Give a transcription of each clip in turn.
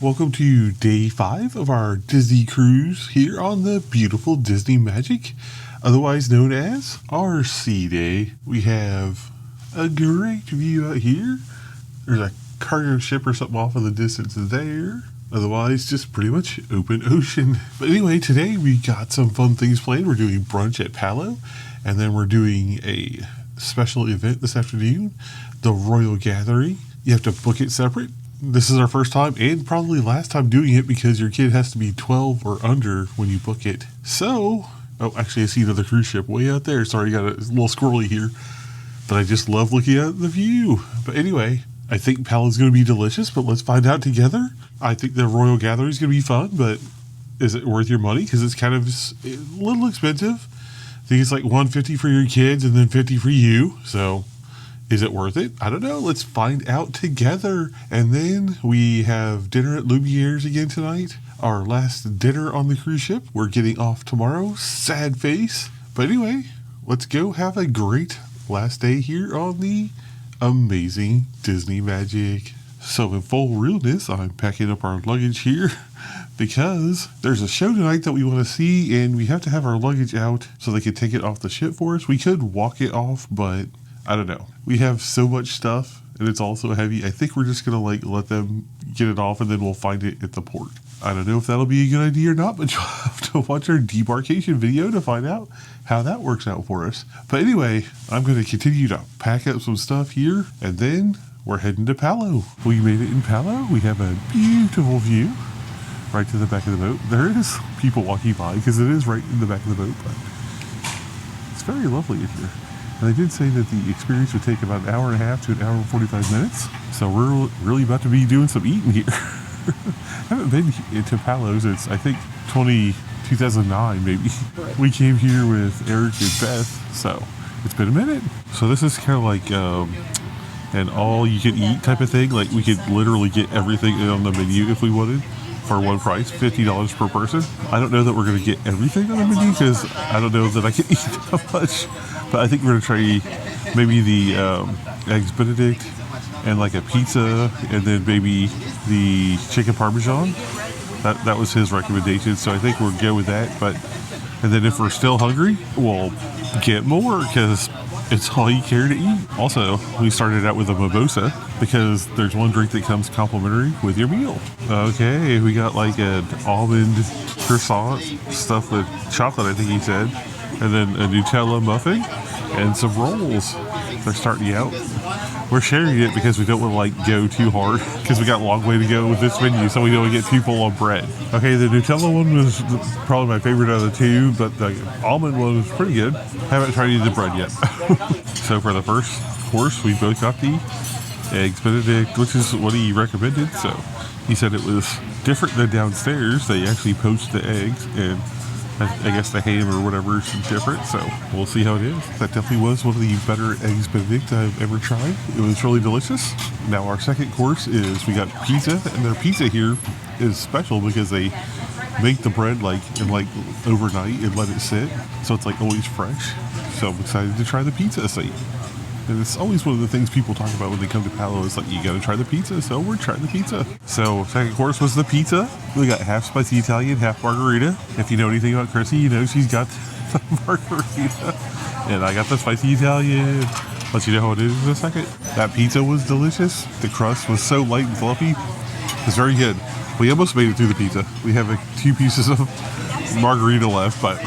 Welcome to day 5 of our Disney cruise here on the beautiful Disney Magic, otherwise known as RC Day. We have a great view out here. There's a cargo ship or something off in the distance there. Otherwise, just pretty much open ocean. But anyway, today we got some fun things planned. We're doing brunch at Palo, and then we're doing a special event this afternoon, the Royal Gathering. You have to book it separate. This is our first time and probably last time doing it because your kid has to be 12 or under when you book it. So, oh, actually I see another cruise ship way out there. Sorry, got a little squirrely here. But I just love looking at the view. But anyway, I think Palo's going to be delicious, but let's find out together. I think the Royal Gathering is going to be fun, but is it worth your money? Because it's kind of a little expensive. I think it's like $150 for your kids and then $50 for you. So is it worth it? I don't know. Let's find out together. And then we have dinner at Lumiere's again tonight. Our last dinner on the cruise ship. We're getting off tomorrow. Sad face. But anyway, let's go have a great last day here on the amazing Disney Magic. So in full realness, I'm packing up our luggage here because there's a show tonight that we want to see and we have to have our luggage out so they can take it off the ship for us. We could walk it off, but I don't know. We have so much stuff and it's all so heavy. I think we're just going to let them get it off and then we'll find it at the port. I don't know if that'll be a good idea or not, but you'll have to watch our debarkation video to find out how that works out for us. But anyway, I'm going to continue to pack up some stuff here and then we're heading to Palo. We made it in Palo. We have a beautiful view right to the back of the boat. There is people walking by because it is right in the back of the boat, but it's very lovely in here. And they did say that the experience would take about an hour and a half to an hour and 45 minutes. So we're really about to be doing some eating here. I haven't been to Palo since, I think, 2009 maybe. We came here with Eric and Beth, so it's been a minute. So this is kind of like an all-you-can-eat type of thing. Like we could literally get everything on the menu if we wanted for one price, $50 per person. I don't know that we're going to get everything on the menu because I don't know that I can eat that much. But I think we're going to try maybe the Eggs Benedict and like a pizza and then maybe the chicken parmesan. That was his recommendation, so I think we'll go with that. And then if we're still hungry, we'll get more because it's all you care to eat. Also, we started out with a mimosa because there's one drink that comes complimentary with your meal. Okay, we got like an almond croissant stuffed with chocolate, I think he said, and then a Nutella muffin and some rolls. They're starting you out. We're sharing it because we don't want to go too hard because we got a long way to go with this menu, so we don't want to get too full on bread. Okay, the Nutella one was probably my favorite out of the two, but the almond one was pretty good. Haven't tried any of the bread yet. So for the first course, we both got the Eggs Benedict, which is what he recommended. So he said it was different than downstairs. They actually poached the eggs, and I guess the ham or whatever is different, so we'll see how it is. That definitely was one of the better Eggs Benedict I've ever tried. It was really delicious. Now our second course is we got pizza, and their pizza here is special because they make the bread like overnight and let it sit, so it's like always fresh. So I'm excited to try the pizza site. And it's always one of the things people talk about when they come to Palo is like, you gotta try the pizza, so we're trying the pizza. So second course was the pizza. We got half spicy Italian, half margarita. If you know anything about Chrissy, you know she's got the margarita. And I got the spicy Italian. Let you know how it is in a second. That pizza was delicious. The crust was so light and fluffy. It's very good. We almost made it through the pizza. We have 2 pieces of margarita left, but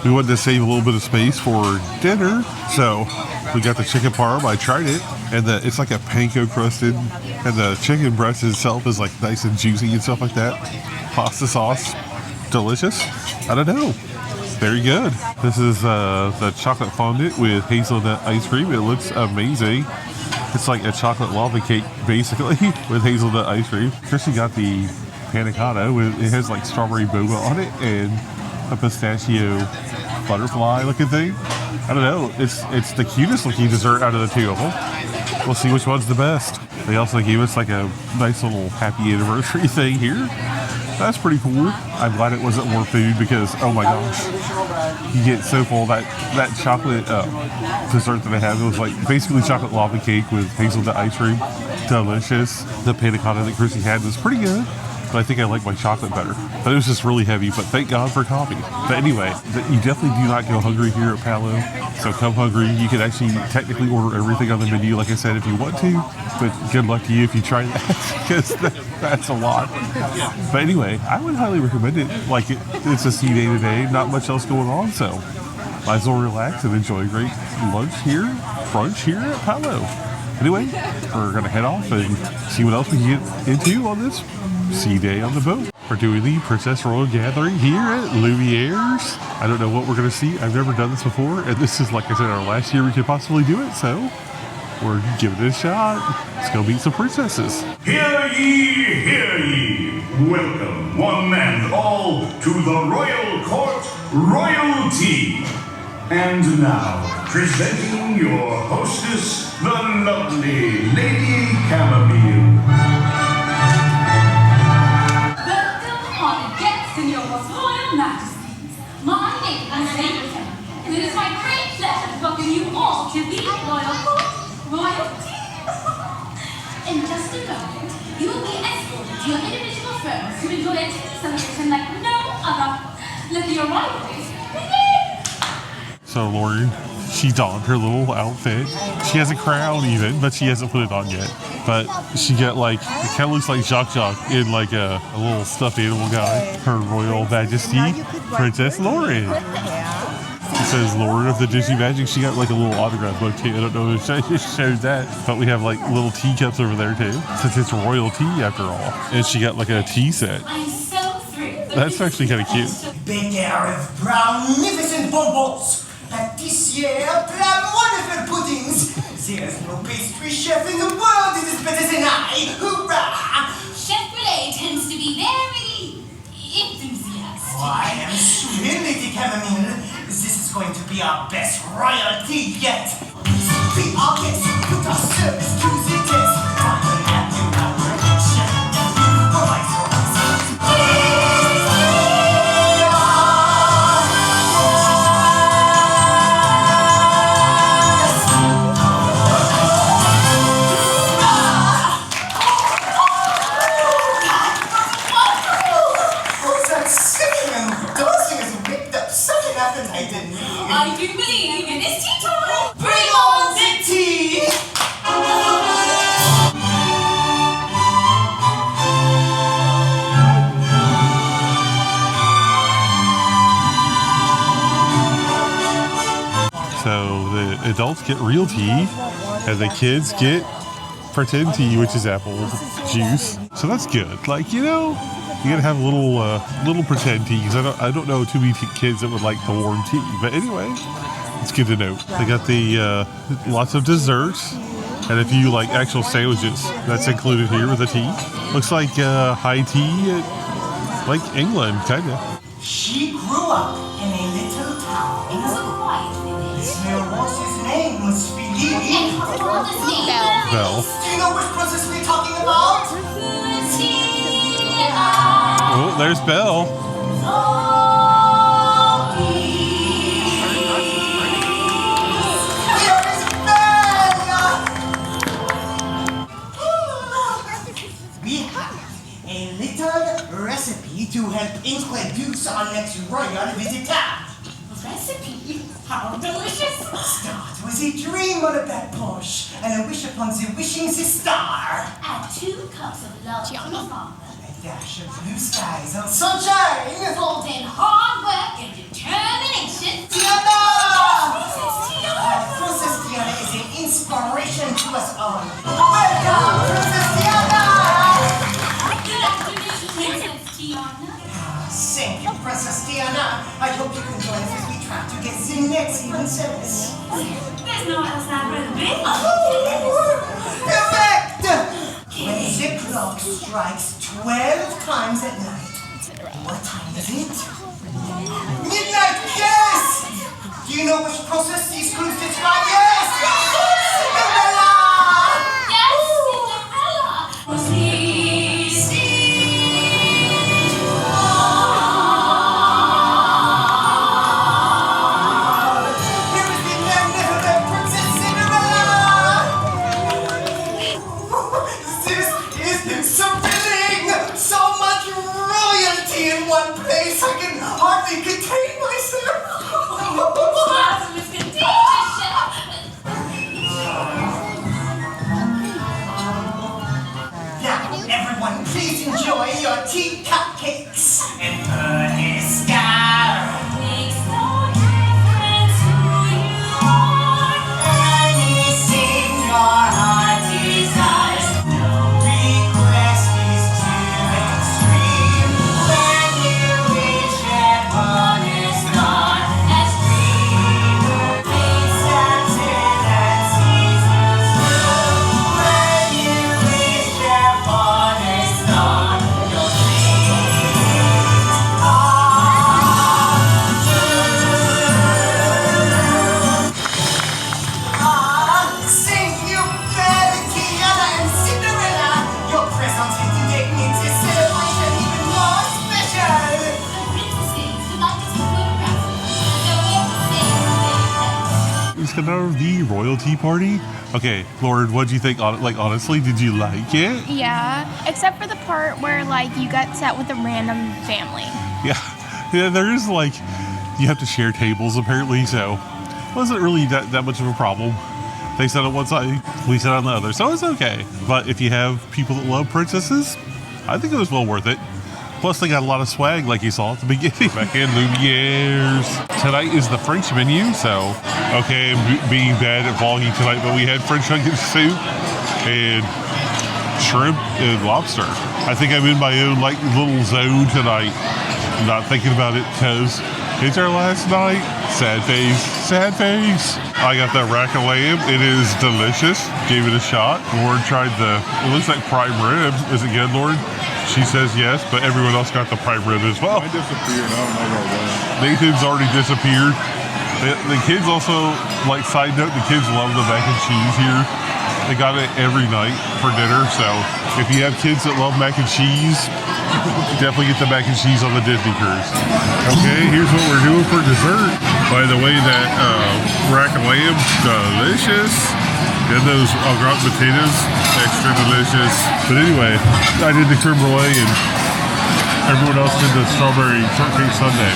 we wanted to save a little bit of space for dinner. So we got the chicken parm. I tried it, and it's like a panko crusted, and the chicken breast itself is like nice and juicy and stuff like that. Pasta sauce, delicious. I don't know, very good. This is the chocolate fondant with hazelnut ice cream. It looks amazing. It's like a chocolate lava cake basically with hazelnut ice cream. Chrissy got the panna cotta it has like strawberry boba on it and a pistachio butterfly looking thing. I don't know. It's the cutest looking dessert out of the two of them. We'll see which one's the best. They also gave us like a nice little happy anniversary thing here. That's pretty cool. I'm glad it wasn't more food because, oh my gosh, you get so full. That chocolate dessert that I had was like basically chocolate lava cake with hazelnut ice cream. Delicious. The panna cotta that Chrissy had was pretty good. but I think I like my chocolate better. But it was just really heavy, but thank God for coffee. But anyway, you definitely do not go hungry here at Palo. So come hungry. You can actually technically order everything on the menu, like I said, if you want to. But good luck to you if you try that, because that's a lot. But anyway, I would highly recommend it. Like, it's a sea day today, not much else going on, so might as well relax and enjoy a great brunch here at Palo. Anyway, we're going to head off and see what else we can get into on this sea day on the boat. We're doing the Princess Royal Gathering here at Lumiere's. I don't know what we're going to see. I've never done this before, and this is, like I said, our last year we could possibly do it, so we're giving it a shot. Let's go meet some princesses. Hear ye, hear ye. Welcome, one and all, to the Royal Court Royalty. And now, presenting your hostess, the lovely Lady Chamomile. Welcome, honored guests and your most royal majesties. My name is Lady Chamomile, and it is my great pleasure to welcome you all to the Royal Court Royalty. In just a moment, you will be escorted to your individual thrones to enjoy a tea celebration like no other. Let the arrivals begin. So Lauren, she donned her little outfit. She has a crown even, but she hasn't put it on yet. But she got like, it kind of looks like Jacques in like a little stuffed animal guy. Her Royal Majesty, Princess Lauren. It says Lauren of the Disney Magic. She got like a little autograph book too. I don't know if it showed that. But we have like little teacups over there too, since it's royalty after all. And she got like a tea set. I'm so thrilled. That's actually kind of cute. Big air of brownificent bonbons. Pâtissier, plein wonderful puddings. There's no pastry chef in the world that is better than I. Hurrah! Chef Brûlé tends to be very enthusiastic. Oh, I am sure, Lady Chamomile. This is going to be our best royalty yet. We are guests, put our service to the test. I will have you our chef that you provide for us. I do believe in this tea time. Bring on the tea! So the adults get real tea, and the kids get pretend tea, which is apple juice. So that's good. Like, you know, you gotta have little pretend teas. I don't know too many kids that would like the warm tea, but anyway, it's good to know. They got the lots of desserts and a few like actual sandwiches that's included here with the tea. Looks like high tea at like England, kinda. She grew up in a little town. It was a quiet village. There was his name was Philippe. And her father's name Belle. Do you know which princess we're talking about? Oh, there's Belle. Here is Belle! We have a little recipe to help introduce our next royal visitor. Recipe? How delicious! Start with a dream on a bed push and a wish upon the wishing the star. Add 2 cups of love from the father. A dash of blue skies and sunshine. Fold in hard work and determination. Tiana! Princess Tiana! Princess Tiana is an inspiration to us all. Welcome, Princess Tiana! Good afternoon, Princess Tiana. Thank you, Princess Tiana. I hope you can join us as we try to get the next princess. There's no else I'd rather be. Perfect! When the clock strikes 12 times at night, what time is it? Midnight, yes! Do you know which process these clues describe? Yes! Cinderella! Yes, Cinderella! Please, Here is the magnificent Princess Cinderella! This is thrilling! So much one place. I can hardly contain myself. Lazarus, contain yourself. Now, everyone, please enjoy your tea cupcakes. And Ernest Scar. Makes no difference who you are. Anything your heart desires. No request is too extreme. When you wish upon a star, As dream. it's until that season's through. When you wish upon a star, your dreams sing you, Mary, Tiana, and Cinderella. Your presence here today makes this celebration even more special. Princesses would like to take photographs of you. So we have to say something. It's another the royalty party. Okay, Lauren, what'd you think? Like, honestly, did you like it? Yeah, except for the part where like you got sat with a random family. Yeah, there is like, you have to share tables apparently, so it wasn't really that much of a problem. They sat on one side, we sat on the other, so it's okay. But if you have people that love princesses, I think it was well worth it. Plus, they got a lot of swag like you saw at the beginning. Back in Lumiere's. Tonight is the French menu, so, okay, being bad at vlogging tonight, but we had French onion soup and shrimp and lobster. I think I'm in my own like little zone tonight. I'm not thinking about it because it's our last night. Sad face, sad face. I got that rack of lamb. It is delicious. Gave it a shot. Lauren tried it looks like prime rib. Is it good, Lauren? She says yes, but everyone else got the prime rib as well. I disappeared. I don't know where. Nathan's already disappeared. The kids also, like side note, the kids love the mac and cheese here. They got it every night for dinner, so if you have kids that love mac and cheese, definitely get the mac and cheese on the Disney cruise. Okay, here's what we're doing for dessert. By the way, that rack of lamb, delicious. And those au gratin potatoes, extra delicious. But anyway, I did the creme brulee and everyone else did the strawberry shortcake sundae.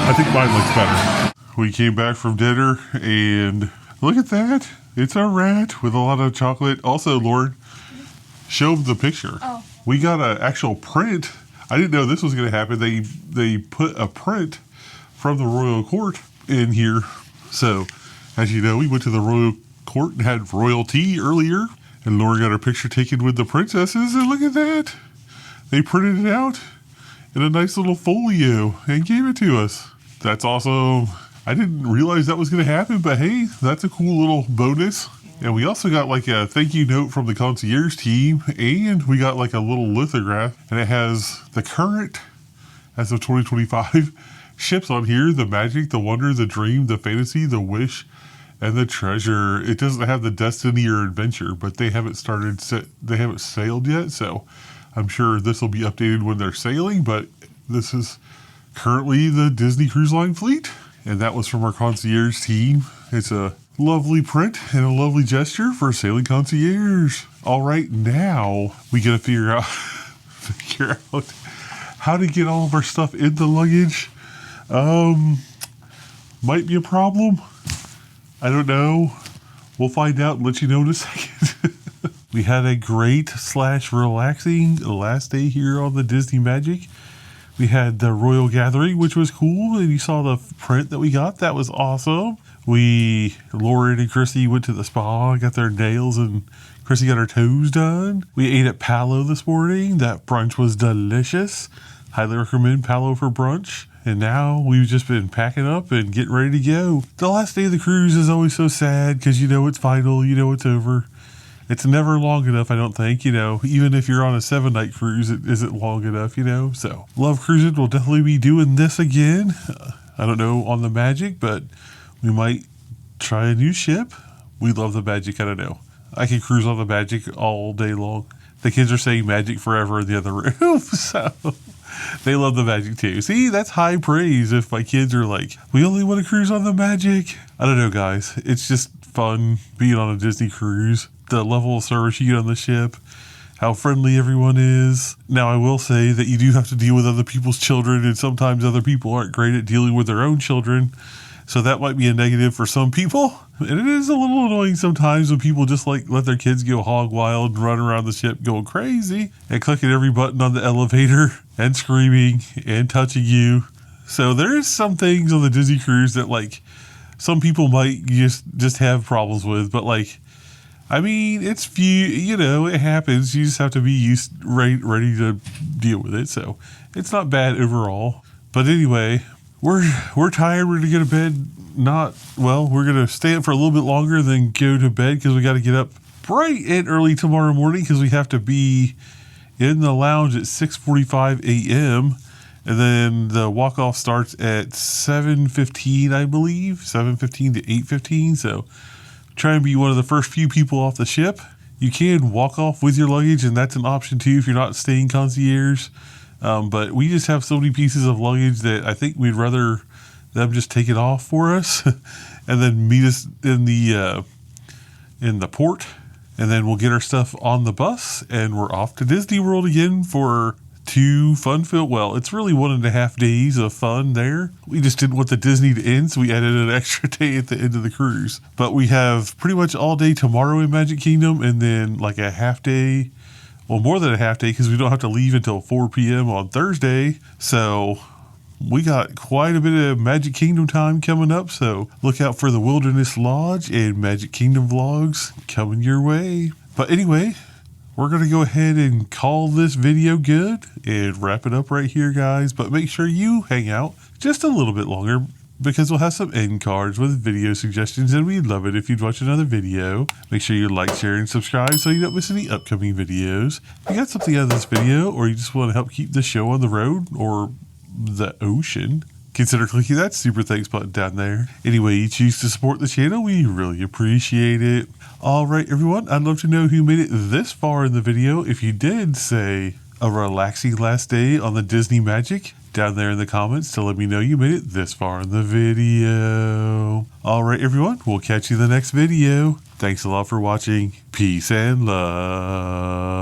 I think mine looks better. We came back from dinner and look at that. It's a rat with a lot of chocolate. Also, Lauren, show them the picture. Oh. We got an actual print. I didn't know this was going to happen. They put a print from the royal court in here. So, as you know, we went to the royal court and had royalty earlier. And Lauren got her picture taken with the princesses. And look at that. They printed it out in a nice little folio and gave it to us. That's awesome. I didn't realize that was going to happen, but hey, that's a cool little bonus. And we also got like a thank you note from the concierge team, and we got like a little lithograph, and it has the current, as of 2025, ships on here: the Magic, the Wonder, the Dream, the Fantasy, the Wish, and the Treasure. It doesn't have the Destiny or Adventure, but they haven't they haven't sailed yet, so I'm sure this will be updated when they're sailing, but this is currently the Disney Cruise Line fleet. And that was from our concierge team. It's a lovely print and a lovely gesture for a sailing concierge. All right, now we got to figure out how to get all of our stuff in the luggage. Might be a problem. I don't know. We'll find out and let you know in a second. We had a great / relaxing last day here on the Disney Magic. We had the Royal Gathering, which was cool, and you saw the print that we got. That was awesome. Lauren and Chrissy went to the spa, got their nails, and Chrissy got her toes done. We ate at Palo this morning. That brunch was delicious. Highly recommend Palo for brunch. And now we've just been packing up and getting ready to go. The last day of the cruise is always so sad because you know it's final, you know it's over. It's never long enough, I don't think, even if you're on a 7-night cruise, it isn't long enough, So, love cruising. We'll definitely be doing this again. I don't know on the Magic, but we might try a new ship. We love the Magic, I don't know. I can cruise on the Magic all day long. The kids are saying Magic forever in the other room, so they love the Magic too. See, that's high praise if my kids are like, we only want to cruise on the Magic. I don't know, guys. It's just fun being on a Disney cruise. The level of service you get on the ship how friendly everyone is. Now, I will say that you do have to deal with other people's children, and sometimes other people aren't great at dealing with their own children. So that might be a negative for some people. And it is a little annoying sometimes when people just like let their kids go hog wild and run around the ship going crazy and clicking every button on the elevator and screaming and touching you. So there is some things on the Disney cruise that like some people might just have problems with, but like, I mean, it's it happens. You just have to be ready to deal with it. So it's not bad overall. But anyway, we're tired. We're gonna go to bed. We're gonna stay up for a little bit longer than go to bed because we got to get up bright and early tomorrow morning because we have to be in the lounge at 6:45 a.m. And then the walk-off starts at 7:15, I believe, 7:15 to 8:15. So try and be one of the first few people off the ship. You can walk off with your luggage, and that's an option too if you're not staying concierge. But we just have so many pieces of luggage that I think we'd rather them just take it off for us and then meet us in the port. And then we'll get our stuff on the bus and we're off to Disney World again for 2 fun-filled. Well, it's really 1.5 days of fun there. We just didn't want the Disney to end, so we added an extra day at the end of the cruise. But we have pretty much all day tomorrow in Magic Kingdom and then like a half day. Well, more than a half day because we don't have to leave until 4 p.m. on Thursday. So we got quite a bit of Magic Kingdom time coming up. So look out for the Wilderness Lodge and Magic Kingdom vlogs coming your way. But anyway, we're going to go ahead and call this video good and wrap it up right here, guys. But make sure you hang out just a little bit longer because we'll have some end cards with video suggestions, and we'd love it if you'd watch another video. Make sure you like, share, and subscribe so you don't miss any upcoming videos. If you got something out of this video, or you just want to help keep the show on the road or the ocean, consider clicking that super thanks button down there. Anyway, you choose to support the channel, we really appreciate it. All right, everyone, I'd love to know who made it this far in the video. If you did, say a relaxing last day on the Disney Magic down there in the comments to let me know you made it this far in the video. All right, everyone, we'll catch you in the next video. Thanks a lot for watching. Peace and love.